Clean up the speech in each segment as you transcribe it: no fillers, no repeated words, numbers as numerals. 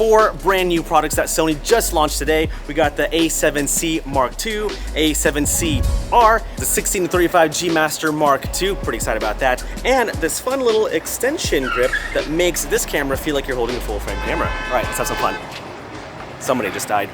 4 brand new products that Sony just launched today. We got the A7C Mark II, A7CR, the 16-35 G Master Mark II, pretty excited about that, and this fun little extension grip that makes this camera feel like you're holding a full frame camera. All right, let's have some fun. Somebody just died.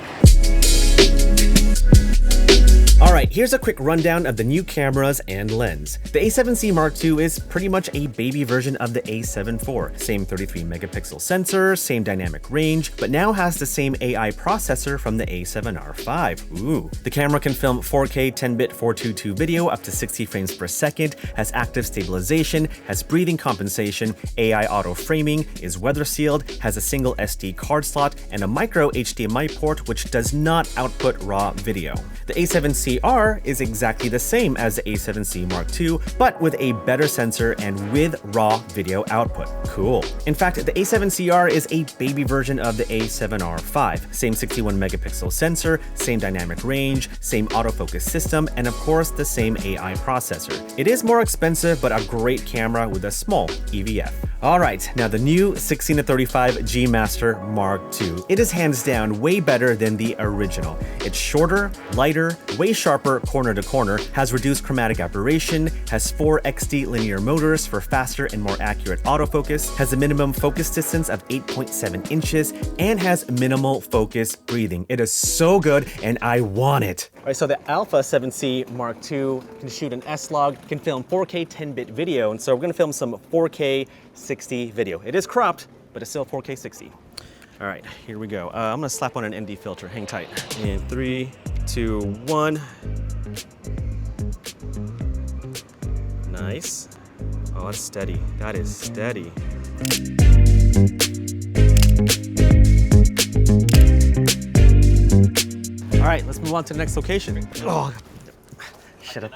All right, here's a quick rundown of the new cameras and lens. The A7C Mark II is pretty much a baby version of the A7 IV. Same 33 megapixel sensor, same dynamic range, but now has the same AI processor from the A7R5. Ooh. The camera can film 4K 10-bit 422 video up to 60 frames per second, has active stabilization, has breathing compensation, AI auto framing, is weather sealed, has a single SD card slot, and a micro HDMI port which does not output raw video. The A7CR is exactly the same as the A7C Mark II, but with a better sensor and with raw video output. Cool. In fact, the A7CR is a baby version of the A7R5. Same 61 megapixel sensor, same dynamic range, same autofocus system, and of course the same AI processor. It is more expensive, but a great camera with a small EVF. All right, now the new 16-35 G Master Mark II. It is hands down way better than the original. It's shorter, lighter, way sharper corner to corner, has reduced chromatic aberration, has 4 XD linear motors for faster and more accurate autofocus, has a minimum focus distance of 8.7 inches, and has minimal focus breathing. It is so good, and I want it. All right, so the Alpha 7C Mark II can shoot an S-Log, can film 4K 10-bit video, and so we're gonna film some 4K 60 video. It is cropped, but it's still 4K 60. All right, here we go. I'm gonna slap on an ND filter, hang tight. In 3, 2, 1. Nice. Oh, that's steady. That is steady. All right, let's move on to the next location. Oh, shit.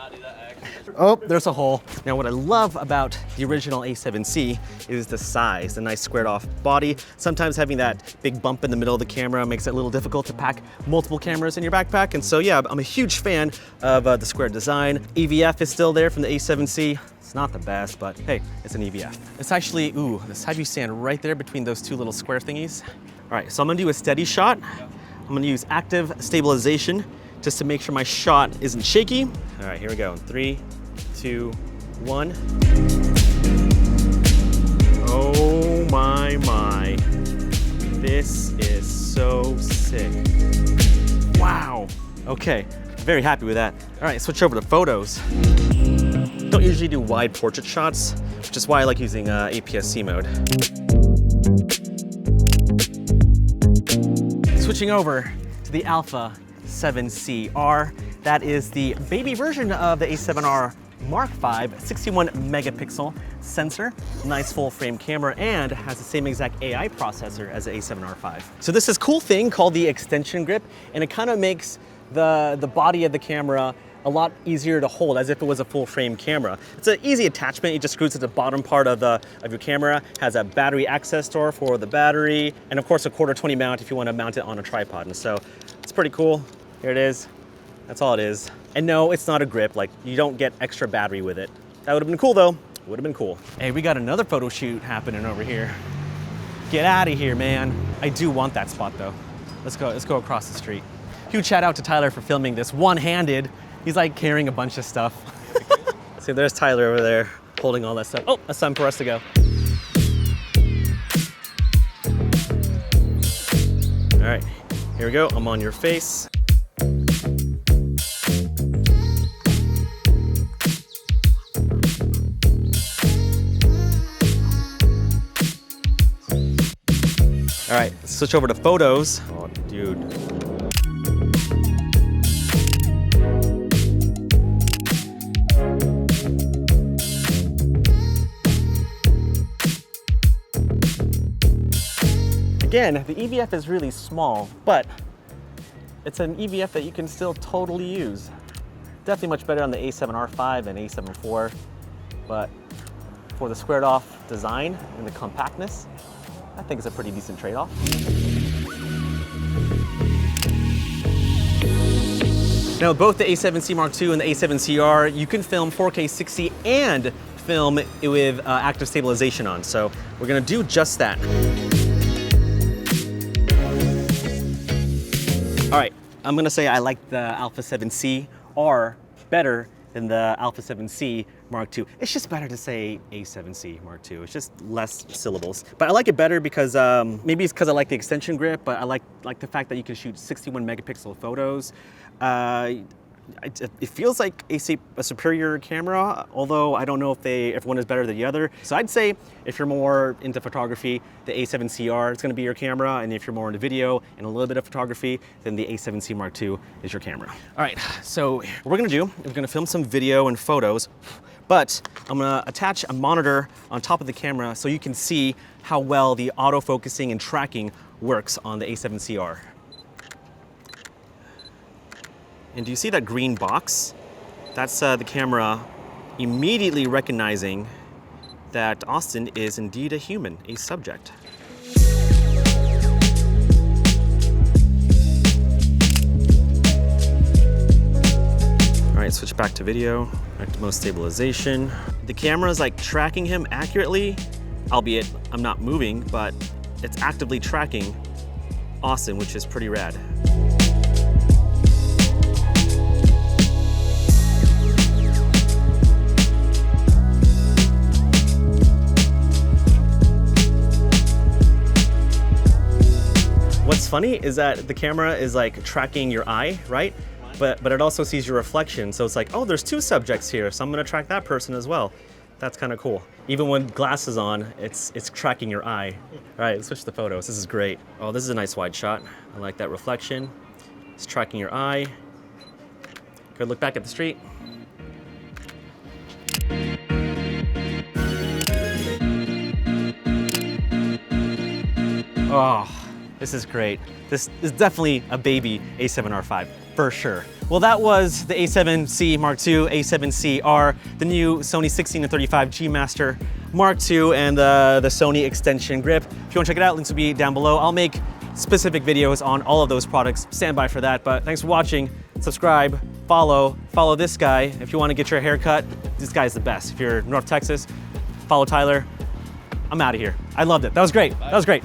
Oh, there's a hole. Now what I love about the original A7C is the size, the nice squared off body. Sometimes having that big bump in the middle of the camera makes it a little difficult to pack multiple cameras in your backpack. And so yeah, I'm a huge fan of the square design. EVF is still there from the A7C. It's not the best, but hey, it's an EVF. It's actually, ooh, the side view stand right there between those two little square thingies. All right, so I'm gonna do a steady shot. I'm gonna use active stabilization just to make sure my shot isn't shaky. All right, here we go. 3, 2, 1. Oh my. This is so sick. Wow. Okay, very happy with that. All right, switch over to photos. Don't usually do wide portrait shots, which is why I like using APS-C mode. Switching over to the Alpha 7CR. That is the baby version of the A7R Mark V, 61 megapixel sensor, nice full frame camera, and has the same exact AI processor as the A7R5. So this is a cool thing called the extension grip, and it kind of makes the body of the camera a lot easier to hold, as if it was a full frame camera. It's an easy attachment. It just screws to the bottom part of your camera, has a battery access door for the battery, and of course a 1/4-20 mount if you want to mount it on a tripod. And so it's pretty cool. Here it is. That's all it is. And no, it's not a grip. Like, you don't get extra battery with it. That would have been cool though. Would have been cool. Hey, we got another photo shoot happening over here. Get out of here, man. I do want that spot though. Let's go across the street. Huge shout out to Tyler for filming this one-handed. He's like carrying a bunch of stuff. See, there's Tyler over there holding all that stuff. Oh, that's time for us to go. All right, here we go. I'm on your face. All right, let's switch over to photos. Oh, dude. Again, the EVF is really small, but it's an EVF that you can still totally use. Definitely much better on the A7R5 and A7 IV, but for the squared off design and the compactness, I think it's a pretty decent trade-off. Now, both the A7C Mark II and the A7CR, you can film 4K 60 and film with active stabilization on, so we're gonna do just that. All right, I'm gonna say I like the Alpha 7CR better than the Alpha 7C Mark II. It's just better to say A7C Mark II. It's just less syllables. But I like it better because maybe it's because I like the extension grip, but I like the fact that you can shoot 61 megapixel photos. It feels like a superior camera, although I don't know if one is better than the other. So I'd say if you're more into photography, the A7CR is going to be your camera, and if you're more into video and a little bit of photography, then the A7C Mark II is your camera. All right, so what we're going to do, we're going to film some video and photos, but I'm going to attach a monitor on top of the camera so you can see how well the autofocusing and tracking works on the A7CR. And do you see that green box? That's the camera immediately recognizing that Austin is indeed a human, a subject. All right, switch back to video, back to most stabilization. The camera is like tracking him accurately, albeit I'm not moving, but it's actively tracking Austin, which is pretty rad. What's funny is that the camera is like tracking your eye, right? But it also sees your reflection. So it's like, oh, there's two subjects here, so I'm gonna track that person as well. That's kind of cool. Even when glasses on, it's tracking your eye. All right, let's switch the photos. This is great. Oh, this is a nice wide shot. I like that reflection. It's tracking your eye. Good look back at the street. Oh. This is great. This is definitely a baby A7R5, for sure. Well, that was the A7C Mark II, A7CR, the new Sony 16 and 35 G Master Mark II, and the Sony extension grip. If you want to check it out, links will be down below. I'll make specific videos on all of those products. Stand by for that, but thanks for watching. Subscribe, follow this guy. If you want to get your hair cut, this guy's the best. If you're North Texas, follow Tyler. I'm out of here. I loved it. That was great. That was great.